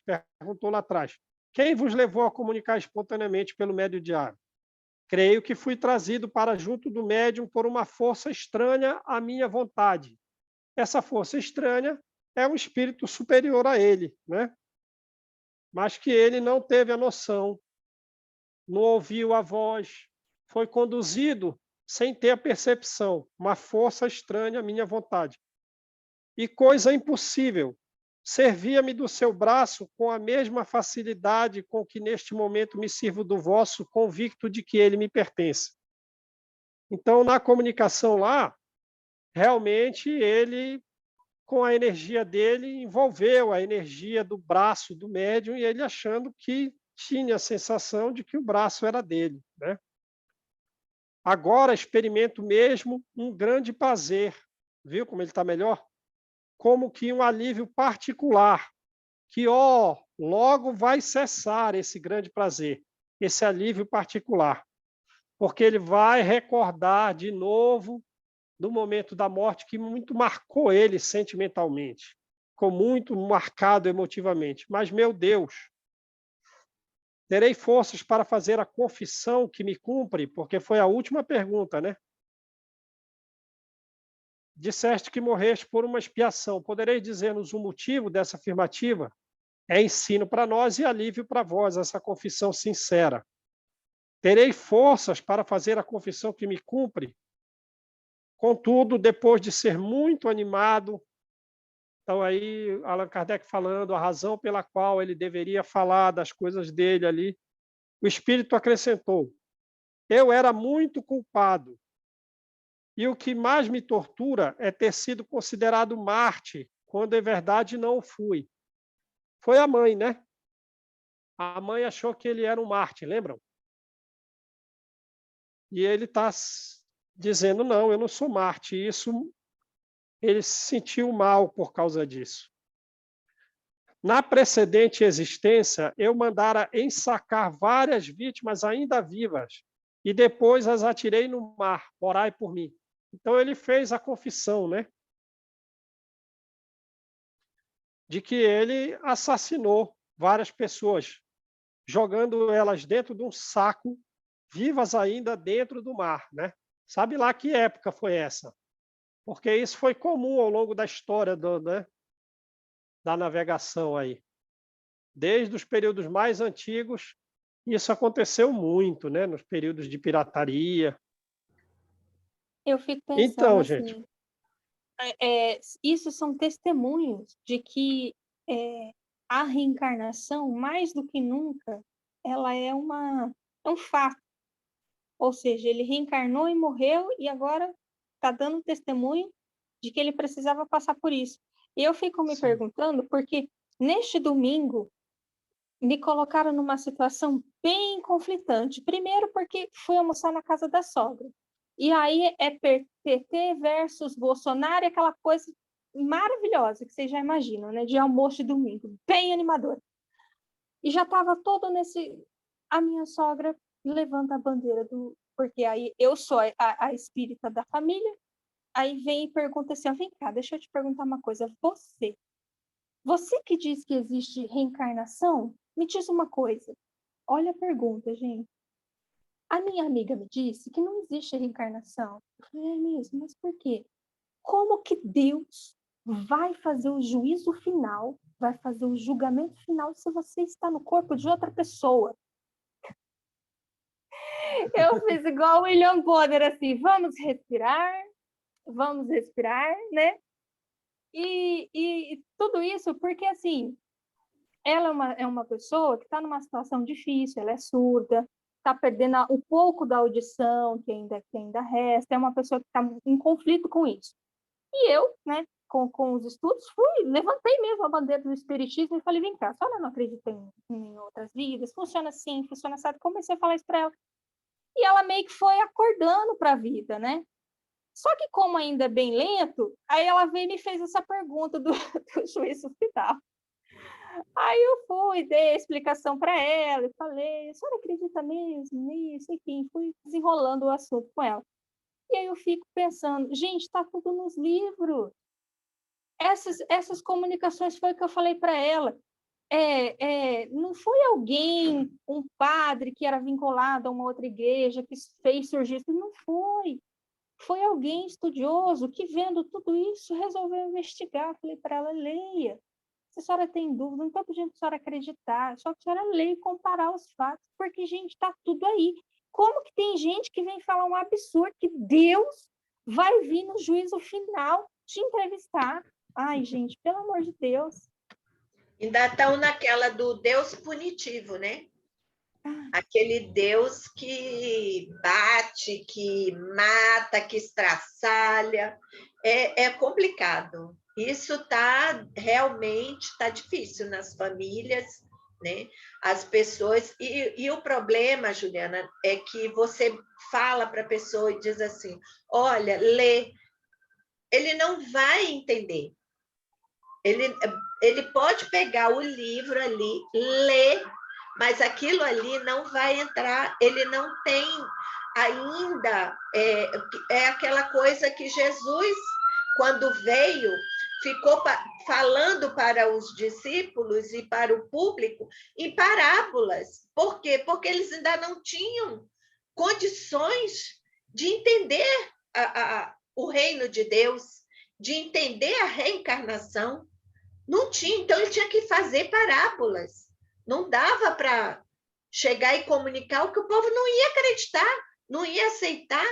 quem vos levou a comunicar espontaneamente pelo médium diário? Creio que fui trazido para junto do médium por uma força estranha à minha vontade. Essa força estranha é um espírito superior a ele, né? Mas que ele não teve a noção, não ouviu a voz, foi conduzido sem ter a percepção, uma força estranha à minha vontade. E coisa impossível, servia-me do seu braço com a mesma facilidade com que neste momento me sirvo do vosso, convicto de que ele me pertence. Então, na comunicação lá, realmente ele, com a energia dele, envolveu a energia do braço do médium e ele achando que tinha a sensação de que o braço era dele, né? Agora experimento mesmo um grande prazer, viu como ele está melhor? Como que um alívio particular, que logo vai cessar esse grande prazer, esse alívio particular, porque ele vai recordar de novo do momento da morte que muito marcou ele sentimentalmente, ficou muito marcado emotivamente. Mas, meu Deus, terei forças para fazer a confissão que me cumpre, porque foi a última pergunta, né? Disseste que morreste por uma expiação. Podereis dizer-nos o motivo dessa afirmativa? É ensino para nós e alívio para vós, essa confissão sincera. Terei forças para fazer a confissão que me cumpre? Contudo, depois de ser muito animado, então aí Allan Kardec falando a razão pela qual ele deveria falar das coisas dele ali, o Espírito acrescentou: eu era muito culpado, e o que mais me tortura é ter sido considerado Marte, quando em verdade não o fui. Foi a mãe, né? A mãe achou que ele era um Marte, lembram? E ele está dizendo, não, eu não sou Marte. Isso, ele se sentiu mal por causa disso. Na precedente existência, eu mandara ensacar várias vítimas ainda vivas, e depois as atirei no mar, orai por mim. Então ele fez a confissão, né? De que ele assassinou várias pessoas, jogando elas dentro de um saco, vivas ainda dentro do mar, né? Sabe lá que época foi essa? Porque isso foi comum ao longo da história né, da navegação aí. Desde os períodos mais antigos, isso aconteceu muito, né? Nos períodos de pirataria. Eu fico pensando Então, gente, assim, isso são testemunhos de que a reencarnação, mais do que nunca, ela é um fato. Ou seja, ele reencarnou e morreu e agora está dando testemunho de que ele precisava passar por isso. E eu fico me sim, perguntando, porque neste domingo me colocaram numa situação bem conflitante. Primeiro, porque fui almoçar na casa da sogra. E aí é PT versus Bolsonaro, aquela coisa maravilhosa que vocês já imaginam, né? De almoço de domingo, bem animador. E já estava todo nesse. A minha sogra levanta a bandeira do. Porque aí eu sou a espírita da família. Aí vem e pergunta assim: vem cá, deixa eu te perguntar uma coisa. Você que diz que existe reencarnação, me diz uma coisa. Olha a pergunta, gente. A minha amiga me disse que não existe reencarnação. Eu falei, é mesmo? Mas por quê? Como que Deus vai fazer o juízo final, vai fazer o julgamento final se você está no corpo de outra pessoa? Eu fiz igual o William Bonner, assim, vamos respirar, né? E tudo isso porque, assim, ela é uma pessoa que está numa situação difícil, ela é surda, está perdendo o pouco da audição que ainda resta, é uma pessoa que está em conflito com isso. E eu, né, com os estudos, levantei mesmo a bandeira do espiritismo e falei, vem cá, a senhora não acredita em outras vidas? Funciona assim, funciona assim. Comecei a falar isso para ela. E ela meio que foi acordando para a vida, né? Só que como ainda é bem lento, aí ela veio e me fez essa pergunta do juízo final. Aí eu fui, dei a explicação para ela, e falei, a senhora acredita mesmo nisso? Enfim, fui desenrolando o assunto com ela. E aí eu fico pensando, gente, está tudo nos livros. Essas comunicações foi o que eu falei para ela. Não foi alguém, um padre que era vinculado a uma outra igreja, que fez surgir isso. Não foi. Foi alguém estudioso que, vendo tudo isso, resolveu investigar. Falei para ela, leia. Se a senhora tem dúvida, não estou pedindo para a senhora acreditar, só que a senhora leia e comparar os fatos, porque, gente, está tudo aí. Como que tem gente que vem falar um absurdo que Deus vai vir no juízo final te entrevistar? Ai, gente, pelo amor de Deus. Ainda estão naquela do Deus punitivo, né? Aquele Deus que bate, que mata, que estraçalha. É complicado. Isso realmente está difícil nas famílias, né? As pessoas. E o problema, Juliana, é que você fala para a pessoa e diz assim: olha, lê. Ele não vai entender. Ele pode pegar o livro ali, ler, mas aquilo ali não vai entrar, ele não tem ainda, aquela coisa que Jesus, quando veio, ficou falando para os discípulos e para o público em parábolas. Por quê? Porque eles ainda não tinham condições de entender o reino de Deus, de entender a reencarnação. Não tinha, então ele tinha que fazer parábolas. Não dava para chegar e comunicar o que o povo não ia acreditar, não ia aceitar,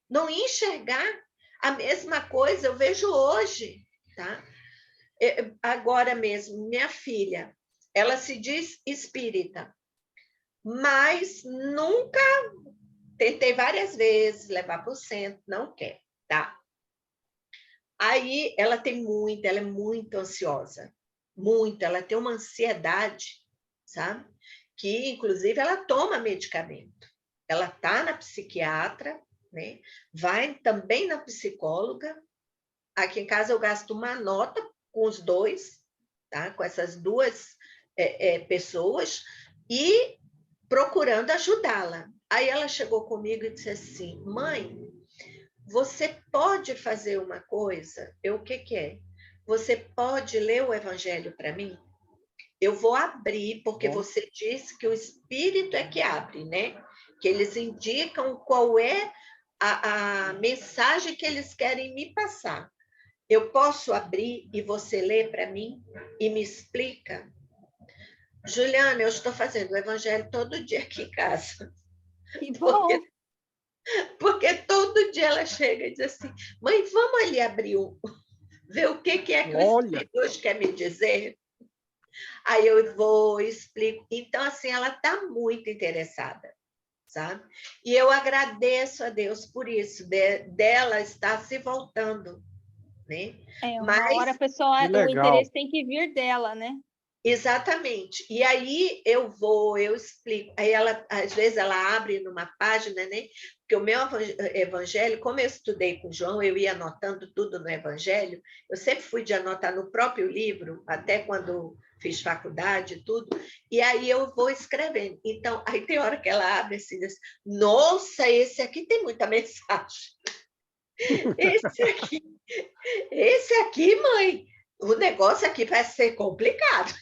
não ia enxergar. A mesma coisa eu vejo hoje, tá? Agora mesmo, minha filha, ela se diz espírita, mas nunca, tentei várias vezes levar para o centro, não quer, tá? Aí ela é muito ansiosa, muito, ela tem uma ansiedade, sabe? Que, inclusive, ela toma medicamento. Ela está na psiquiatra, né? Vai também na psicóloga. Aqui em casa eu gasto uma nota com os dois, tá? Com essas duas pessoas e procurando ajudá-la. Aí ela chegou comigo e disse assim: mãe, você pode fazer uma coisa? O que é? Você pode ler o evangelho para mim? Eu vou abrir, porque Bom, você disse que o Espírito é que abre, né? Que eles indicam qual é a mensagem que eles querem me passar. Eu posso abrir e você lê para mim e me explica? Juliana, eu estou fazendo o evangelho todo dia aqui em casa. Que bom. Porque todo dia ela chega e diz assim: mãe, vamos ali abrir ver o que é que o olha, Espírito hoje quer me dizer? Aí eu vou, explico. Então, assim, ela está muito interessada, sabe? E eu agradeço a Deus por isso, dela estar se voltando, né? Uma hora a Mas, pessoa, que o legal. interesse tem que vir dela, né? exatamente. E aí eu explico. Aí ela, às vezes, ela abre numa página, né? Porque o meu evangelho, como eu estudei com o João, eu ia anotando tudo no evangelho. Eu sempre fui de anotar no próprio livro, até quando fiz faculdade e tudo. E aí eu vou escrevendo. Então, aí tem hora que ela abre assim, diz: nossa, esse aqui tem muita mensagem. Esse aqui, esse aqui, mãe, o negócio aqui vai ser complicado.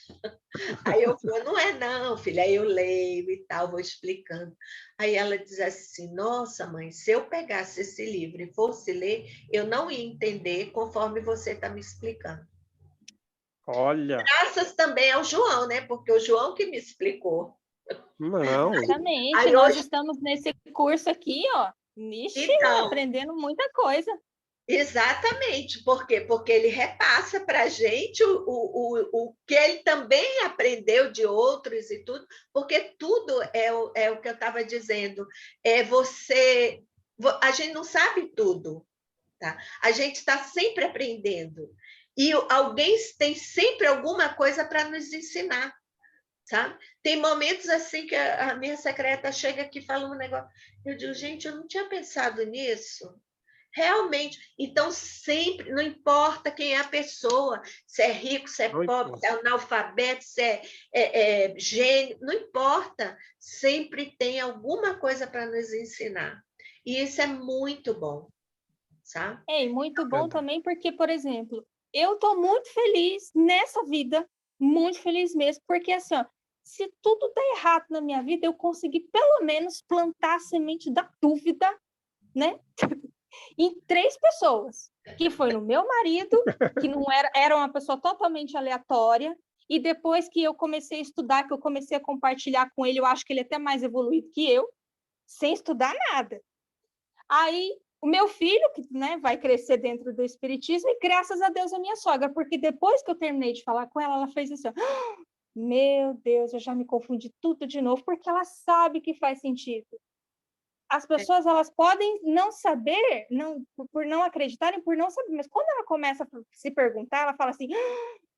Aí eu falo, não é não, filha. Aí eu leio e tal, vou explicando. Aí ela diz assim: nossa, mãe, se eu pegasse esse livro e fosse ler, eu não ia entender conforme você está me explicando. Olha, Graças também ao João, né? Porque o João que me explicou. não, Exatamente. Aí Nós hoje, estamos nesse curso aqui, ó. Ixi, então, aprendendo muita coisa. exatamente. Por quê? Porque ele repassa para a gente o que ele também aprendeu de outros e tudo, porque tudo é o que eu estava dizendo. A gente não sabe tudo, tá? A gente está sempre aprendendo. E alguém tem sempre alguma coisa para nos ensinar, sabe? Tem momentos assim que a minha secreta chega aqui e fala um negócio. Eu digo, gente, eu não tinha pensado nisso. Realmente. Então, sempre, não importa quem é a pessoa, se é rico, se é não pobre, se importa. é analfabeto, se é gênio, não importa. Sempre tem alguma coisa para nos ensinar. E isso é muito bom, sabe? E muito bom Verdade. também porque, por exemplo, eu estou muito feliz nessa vida, muito feliz mesmo, porque assim, ó, se tudo der errado na minha vida, eu consegui pelo menos plantar a semente da dúvida, né? Em 3 pessoas, que foi no meu marido, que não era uma pessoa totalmente aleatória, e depois que eu comecei a estudar, que eu comecei a compartilhar com ele, eu acho que ele é até mais evoluído que eu, sem estudar nada. Aí, o meu filho, que, né, vai crescer dentro do espiritismo, e graças a Deus a minha sogra, porque depois que eu terminei de falar com ela, ela fez assim, ó, meu Deus, eu já me confundi tudo de novo, porque ela sabe que faz sentido. As pessoas, elas podem não saber, por não acreditarem, por não saber, mas quando ela começa a se perguntar, ela fala assim,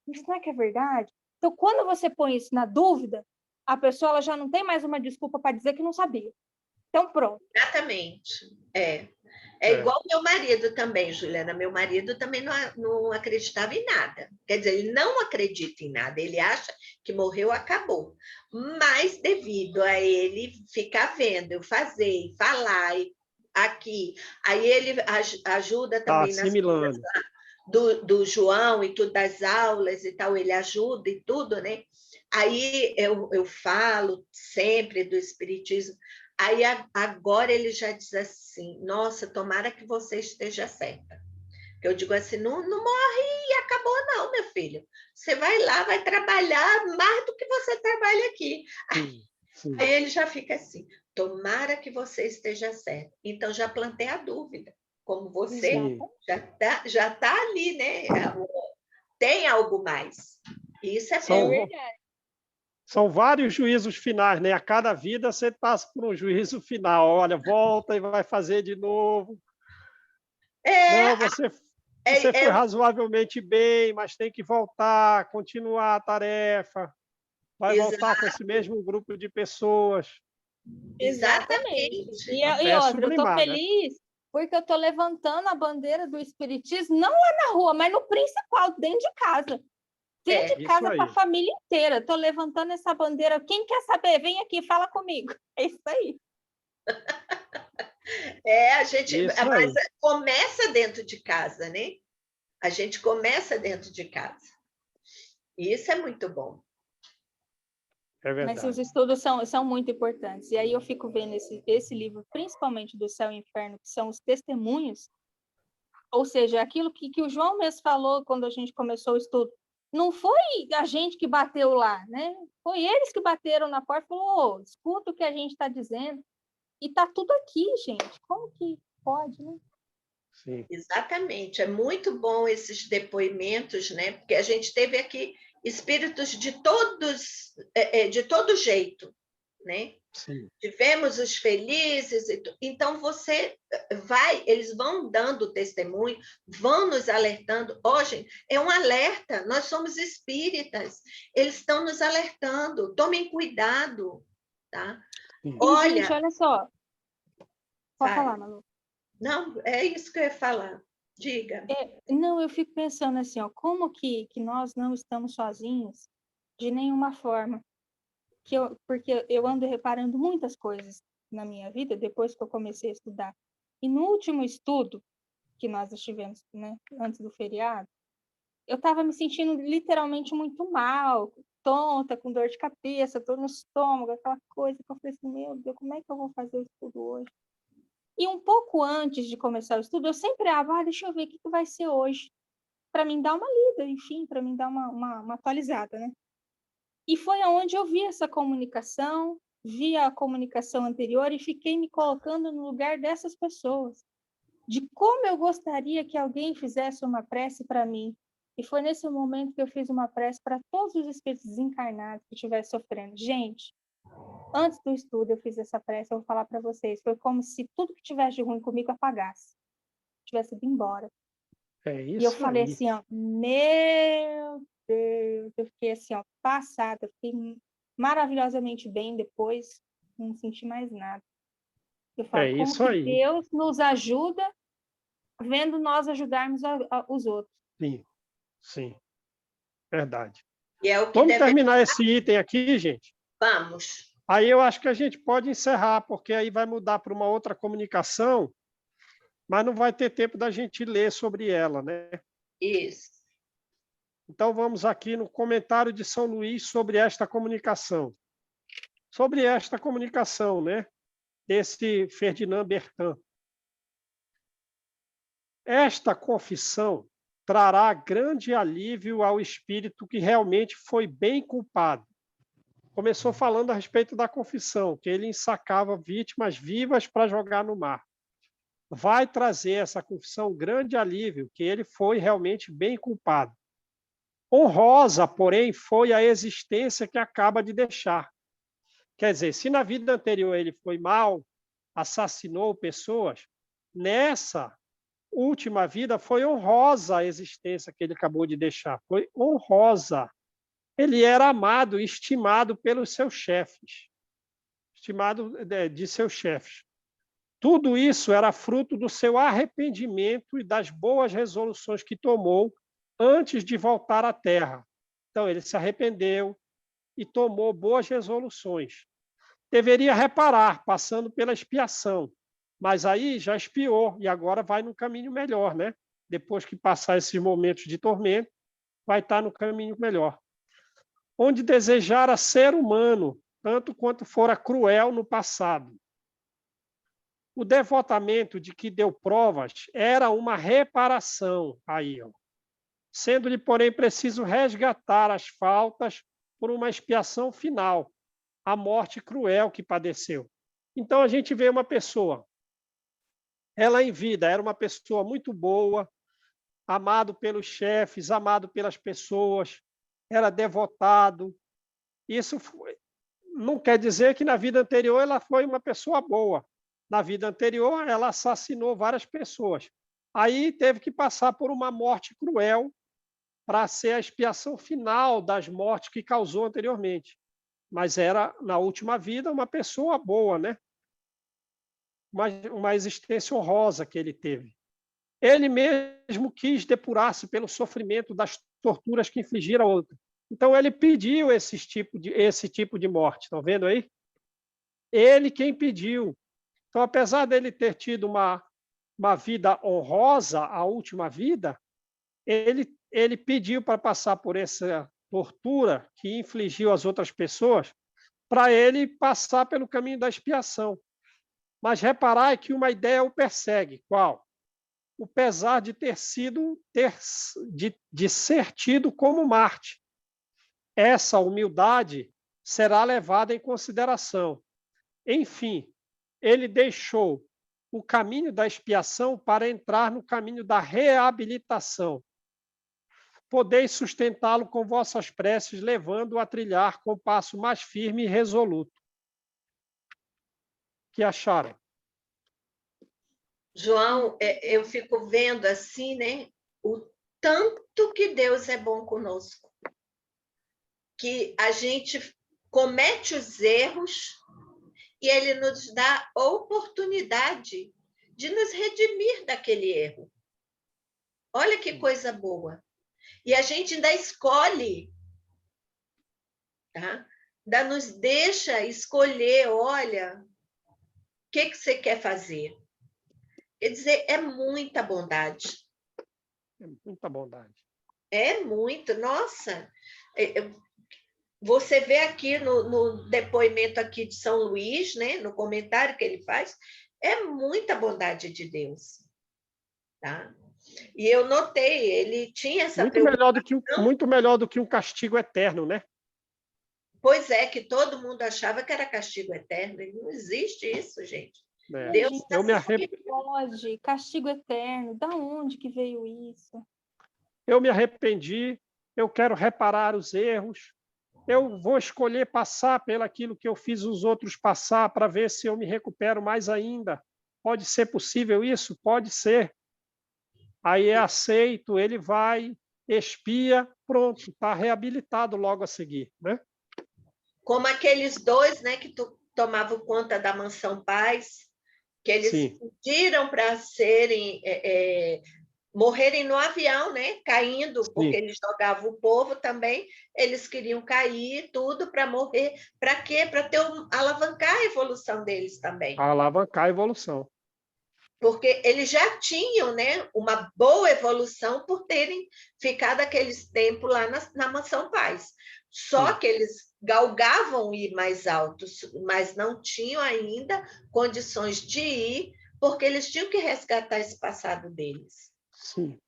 isso não é que é verdade? Então, quando você põe isso na dúvida, a pessoa ela já não tem mais uma desculpa para dizer que não sabia. Então, pronto. Exatamente. É. É É. igual meu marido também, Juliana. Meu marido também não acreditava em nada. Quer dizer, ele não acredita em nada. Ele acha que morreu, acabou. Mas devido a ele ficar vendo, eu fazer, falar aqui, aí ele ajuda Tá também nas coisas assimilando. do João e tudo, das aulas e tal, ele ajuda e tudo, né? Aí eu falo sempre do Espiritismo. Aí agora ele já diz assim: nossa, tomara que você esteja certa. Eu digo assim: não morre e acabou, não, meu filho. Você vai lá, vai trabalhar mais do que você trabalha aqui. Sim, sim, Aí ele já fica assim: tomara que você esteja certa. Então já plantei a dúvida. Como você sim. já tá ali, né? Tem algo mais. Isso é É bom. São, verdade. são vários juízos finais, né? A cada vida você passa por um juízo final. Olha, volta e vai fazer de novo. É, Não, você é, foi é razoavelmente bem, mas tem que voltar, continuar a tarefa. Vai voltar com esse mesmo grupo de pessoas, Exatamente. E, exatamente. e até outra, eu estou sublimar, né? feliz porque eu estou levantando a bandeira do espiritismo, não lá na rua, mas no principal, dentro de casa. dentro de Isso casa para a aí. família inteira. Estou levantando essa bandeira. Quem quer saber, vem aqui, fala comigo. É isso aí. A gente, Isso mas aí. começa dentro de casa, né? A gente começa dentro de casa. E isso é muito bom. É Mas os verdade. estudos são muito importantes. E aí eu fico vendo esse livro, principalmente do Céu e Inferno, que são os testemunhos, ou seja, aquilo que o João mesmo falou quando a gente começou o estudo. Não foi a gente que bateu lá, né? Foi eles que bateram na porta e falaram, escuta o que a gente está dizendo. E está tudo aqui, gente. Como que pode, né? Sim. Exatamente. É muito bom esses depoimentos, né? Porque a gente teve aqui espíritos de todo jeito, né? Sim. Tivemos os felizes, então eles vão dando testemunho, vão nos alertando. Gente, é um alerta, nós somos espíritas, eles estão nos alertando, tomem cuidado, tá? Sim. E, gente, olha só. Pode falar, Malu. Não, é isso que eu ia falar. Diga. Não, eu fico pensando assim, como que nós não estamos sozinhos de nenhuma forma. Porque eu ando reparando muitas coisas na minha vida depois que eu comecei a estudar. E no último estudo que nós estivemos, né, antes do feriado, eu estava me sentindo literalmente muito mal, tonta, com dor de cabeça, dor no estômago, aquela coisa que eu falei assim, meu Deus, como é que eu vou fazer o estudo hoje? E um pouco antes de começar o estudo, eu sempre deixa eu ver o que vai ser hoje, para mim dar uma lida, enfim, para mim dar uma atualizada, né? E foi aonde eu vi essa comunicação, vi a comunicação anterior e fiquei me colocando no lugar dessas pessoas, de como eu gostaria que alguém fizesse uma prece para mim. E foi nesse momento que eu fiz uma prece para todos os espíritos desencarnados que estivessem sofrendo. Gente, antes do estudo eu fiz essa prece, eu vou falar para vocês, foi como se tudo que tivesse de ruim comigo apagasse, tivesse ido embora. É E eu isso falei aí. assim, meu Deus, eu fiquei assim, passada, fiquei maravilhosamente bem depois, não senti mais nada. Eu falo, É como isso que aí. Deus nos ajuda vendo nós ajudarmos os outros. Sim. Sim. Verdade. E é o que Vamos deve. terminar esse item aqui, gente. Vamos. Aí eu acho que a gente pode encerrar, porque aí vai mudar para uma outra comunicação, mas não vai ter tempo da gente ler sobre ela, né? Isso. Então vamos aqui no comentário de São Luís sobre esta comunicação. Sobre esta comunicação, né? Desse Ferdinand Bertin. Esta confissão trará grande alívio ao espírito que realmente foi bem culpado. Começou falando a respeito da confissão, que ele ensacava vítimas vivas para jogar no mar. Vai trazer essa confissão grande alívio, que ele foi realmente bem culpado. Honrosa, porém, foi a existência que acaba de deixar. Quer dizer, se na vida anterior ele foi mal, assassinou pessoas, nessa última vida foi honrosa a existência que ele acabou de deixar. Foi honrosa. Ele era amado e estimado pelos seus chefes. Estimado de seus chefes. Tudo isso era fruto do seu arrependimento e das boas resoluções que tomou antes de voltar à Terra. Então, ele se arrependeu e tomou boas resoluções. Deveria reparar, passando pela expiação, mas aí já expiou e agora vai no caminho melhor, né? Depois que passar esses momentos de tormento, vai estar no caminho melhor. Onde desejara ser humano, tanto quanto fora cruel no passado. O devotamento de que deu provas era uma reparação aí, sendo-lhe, porém, preciso resgatar as faltas por uma expiação final, a morte cruel que padeceu. Então a gente vê uma pessoa, ela em vida era uma pessoa muito boa, amado pelos chefes, amado pelas pessoas, era devotado. Isso não quer dizer que na vida anterior ela foi uma pessoa boa. Na vida anterior, ela assassinou várias pessoas. Aí teve que passar por uma morte cruel para ser a expiação final das mortes que causou anteriormente. Mas era, na última vida, uma pessoa boa, né? Uma existência honrosa que ele teve. Ele mesmo quis depurar-se pelo sofrimento das torturas que infligiram a outro. Então, ele pediu esse tipo de morte. Estão vendo aí? Ele quem pediu. Então, apesar dele ter tido uma vida honrosa, a última vida, ele pediu para passar por essa tortura que infligiu às outras pessoas, para ele passar pelo caminho da expiação. Mas reparai que uma ideia o persegue. Qual? O pesar de de ser tido como Marte. Essa humildade será levada em consideração. Enfim, ele deixou o caminho da expiação para entrar no caminho da reabilitação. Podeis sustentá-lo com vossas preces, levando-o a trilhar com passo mais firme e resoluto. O que acharam? João, eu fico vendo assim, né? O tanto que Deus é bom conosco. Que a gente comete os erros e Ele nos dá a oportunidade de nos redimir daquele erro. Olha que coisa boa. E a gente ainda escolhe, tá? Ainda nos deixa escolher, olha, o que você quer fazer? Quer dizer, é muita bondade. É muita bondade. É muito, nossa. Você vê aqui no depoimento aqui de São Luís, né, no comentário que ele faz, é muita bondade de Deus. Tá? E eu notei, ele tinha essa muito melhor do que um castigo eterno, né? Pois é, que todo mundo achava que era castigo eterno, e não existe isso, gente. É. Deus Eu me Pode, castigo eterno, da onde que veio isso? Eu me arrependi, eu quero reparar os erros, eu vou escolher passar pelaquilo que eu fiz os outros passar para ver se eu me recupero mais ainda. Pode ser possível isso? Pode ser. Aí é aceito, ele vai, expia, pronto, está reabilitado logo a seguir, né? Como aqueles dois, né, que tomavam conta da Mansão Paz, que eles pediram para serem morrerem no avião, né? Caindo, porque eles jogavam o povo também, eles queriam cair, tudo para morrer. Para quê? Para alavancar a evolução deles também. Alavancar a evolução. Porque eles já tinham, né, uma boa evolução por terem ficado aqueles tempos lá na Mansão Paz. Só que eles galgavam ir mais altos, mas não tinham ainda condições de ir, porque eles tinham que resgatar esse passado deles. Sim.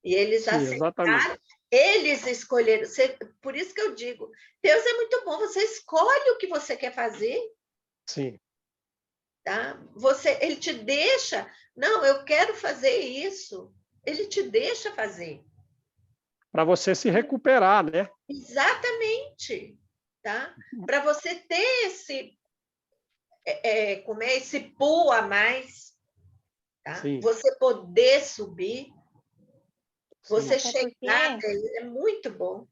E eles aceitaram, exatamente. Eles escolheram. Por isso que eu digo, Deus é muito bom, você escolhe o que você quer fazer. Sim. Tá? Ele te deixa, não, eu quero fazer isso. Ele te deixa fazer. Para você se recuperar, né? Exatamente. Tá? Para você ter esse pulo a mais, tá? Você poder subir, você chegar até ele, é muito bom.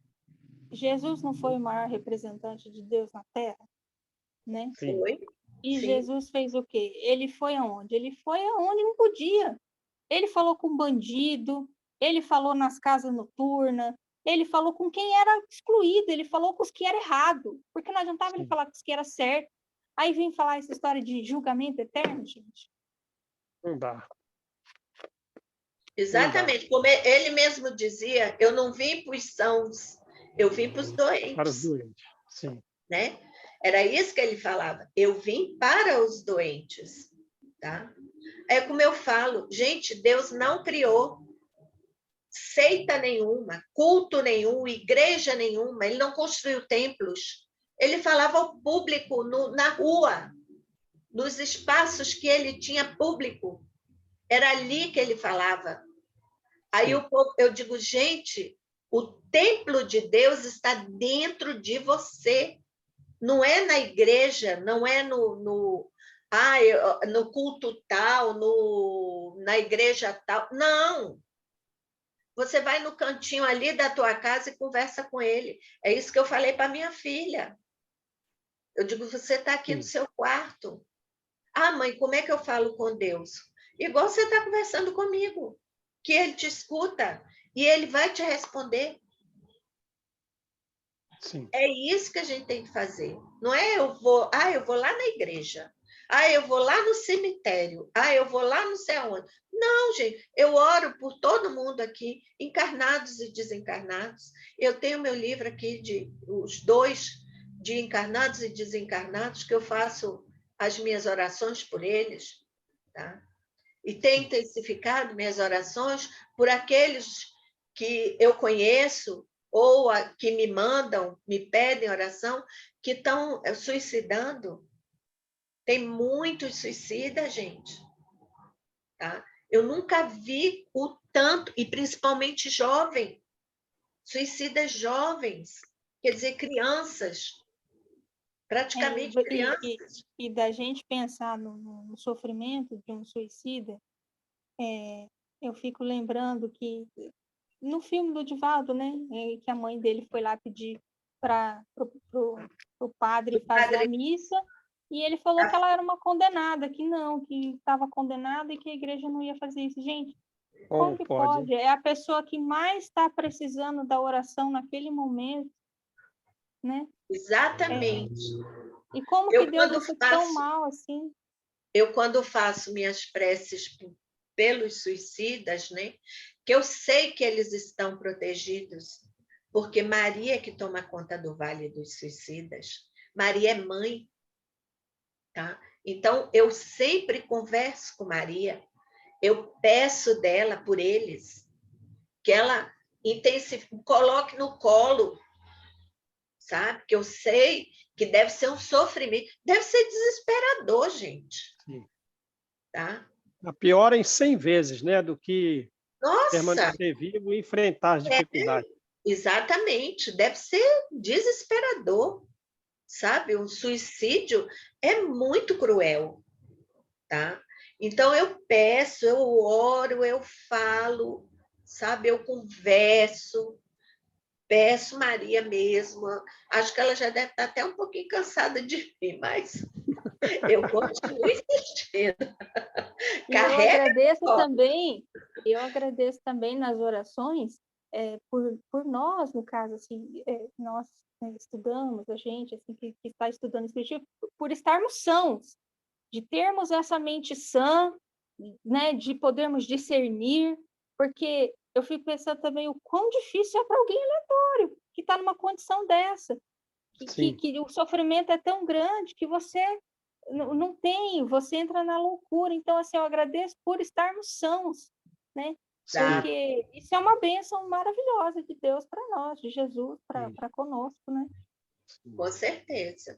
Jesus não foi o maior representante de Deus na Terra, né? Foi. E Jesus fez o quê? Ele foi aonde? Ele foi aonde não podia. Ele falou com bandido, ele falou nas casas noturnas, ele falou com quem era excluído, ele falou com os que era errado, porque não adiantava ele falar com os que era certo. Aí vem falar essa história de julgamento eterno, gente. Não dá. Exatamente, como ele mesmo dizia, eu não vim para os sãos, eu vim para os doentes. Para os doentes, sim. Né? Era isso que ele falava, eu vim para os doentes. Tá? É como eu falo, gente, Deus não criou seita nenhuma, culto nenhum, igreja nenhuma, ele não construiu templos. Ele falava ao público na rua, nos espaços que ele tinha público. Era ali que ele falava. Aí eu digo, gente, o templo de Deus está dentro de você. Não é na igreja, não é no culto tal, na igreja tal. Não. Você vai no cantinho ali da tua casa e conversa com ele. É isso que eu falei para minha filha. Eu digo, você está aqui no seu quarto. Ah, mãe, como é que eu falo com Deus? Igual você está conversando comigo, que ele te escuta e ele vai te responder. Sim. É isso que a gente tem que fazer. Não é eu vou lá na igreja. Eu vou lá no cemitério. Eu vou lá não sei aonde. Não, gente, eu oro por todo mundo aqui, encarnados e desencarnados. Eu tenho meu livro aqui os 2 de encarnados e desencarnados, que eu faço as minhas orações por eles, tá? E tenho intensificado minhas orações por aqueles que eu conheço ou que me mandam, me pedem oração, que estão suicidando. Tem muitos suicidas, gente. Tá? Eu nunca vi o tanto, e principalmente jovem, suicidas jovens, quer dizer, crianças, praticamente crianças. E da gente pensar no sofrimento de um suicida, eu fico lembrando que no filme do Divaldo, né, que a mãe dele foi lá pedir para o padre fazer a missa, e ele falou que ela era uma condenada, que não, que estava condenada e que a igreja não ia fazer isso. Gente, como que pode? É a pessoa que mais está precisando da oração naquele momento, né? Exatamente. E como que Deus deixa tão mal assim? Eu, quando faço minhas preces pelos suicidas, né, que eu sei que eles estão protegidos, porque Maria é que toma conta do Vale dos Suicidas. Maria é mãe, tá? Então, eu sempre converso com Maria, eu peço dela por eles, que ela coloque no colo, sabe? Que eu sei que deve ser um sofrimento, deve ser desesperador, gente. Sim. Tá? Pior em 100 vezes, né, do que Nossa, permanecer vivo e enfrentar as dificuldades. Exatamente, deve ser desesperador, sabe? Um suicídio é muito cruel, tá? Então eu peço, eu oro, eu falo, sabe? Eu converso, peço Maria mesmo. Acho que ela já deve estar até um pouquinho cansada de mim, mas eu continuo insistindo. Eu agradeço também nas orações por nós, no caso, assim, nós estudamos, a gente assim, que está estudando Espiritismo, por estarmos sãos, de termos essa mente sã, né, de podermos discernir, porque eu fico pensando também o quão difícil é para alguém aleatório, que está numa condição dessa, que o sofrimento é tão grande que você não tem, você entra na loucura. Então, assim, eu agradeço por estarmos sãos, né? Porque isso é uma bênção maravilhosa de Deus para nós, de Jesus para conosco, né? Com certeza.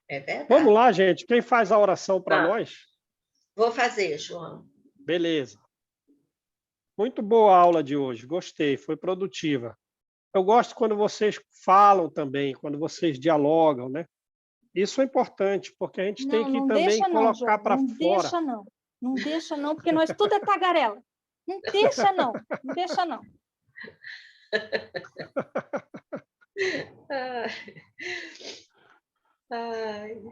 É verdade. Vamos lá, gente. Quem faz a oração para nós? Vou fazer, João. Beleza. Muito boa a aula de hoje. Gostei, foi produtiva. Eu gosto quando vocês falam também, quando vocês dialogam, né? Isso é importante, porque a gente tem que também colocar para fora. Não deixa não, porque nós tudo é tagarela. Não deixa não. Ai.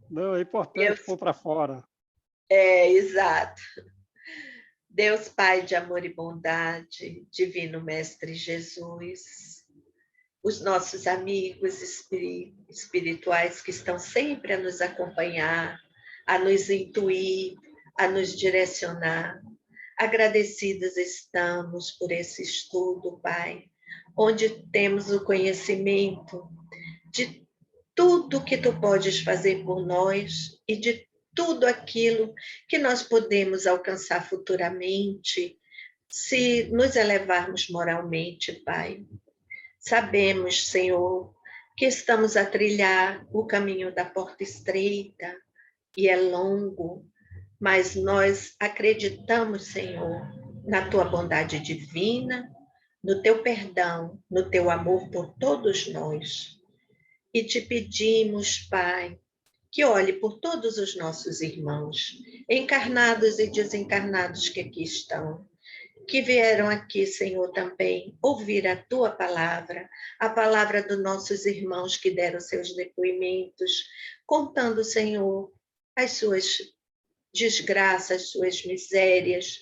Não, é importante pôr para fora. Exato. Deus Pai de amor e bondade, Divino Mestre Jesus, os nossos amigos espirituais que estão sempre a nos acompanhar, a nos intuir, a nos direcionar. Agradecidos estamos por esse estudo, Pai, onde temos o conhecimento de tudo que Tu podes fazer por nós e de tudo aquilo que nós podemos alcançar futuramente, se nos elevarmos moralmente, Pai. Sabemos, Senhor, que estamos a trilhar o caminho da porta estreita e é longo, mas nós acreditamos, Senhor, na Tua bondade divina, no Teu perdão, no Teu amor por todos nós. E te pedimos, Pai, que olhe por todos os nossos irmãos, encarnados e desencarnados que aqui estão, que vieram aqui, Senhor, também ouvir a Tua palavra, a palavra dos nossos irmãos que deram seus depoimentos, contando, Senhor, as suas desgraças, suas misérias,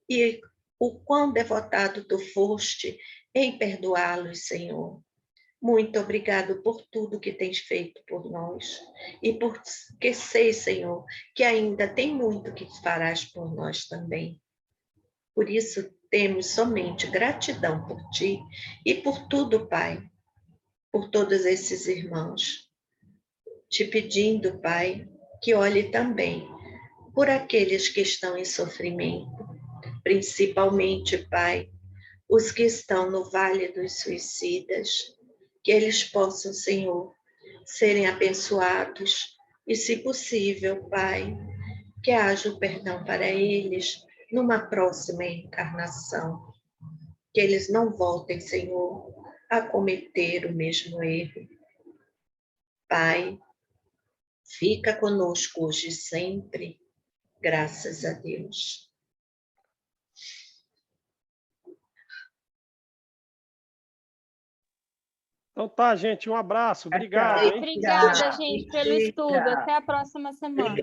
e o quão devotado Tu foste em perdoá-los, Senhor. Muito obrigado por tudo que tens feito por nós e porque sei, Senhor, que ainda tem muito que farás por nós também. Por isso, temos somente gratidão por ti e por tudo, Pai, por todos esses irmãos. Te pedindo, Pai, que olhe também por aqueles que estão em sofrimento, principalmente, Pai, os que estão no Vale dos Suicidas, que eles possam, Senhor, serem abençoados e, se possível, Pai, que haja o perdão para eles numa próxima encarnação, que eles não voltem, Senhor, a cometer o mesmo erro. Pai, fica conosco hoje e sempre, graças a Deus. Então tá, gente, um abraço. Obrigado, hein? Obrigada, Tchau. gente, pelo estudo. Até a próxima semana.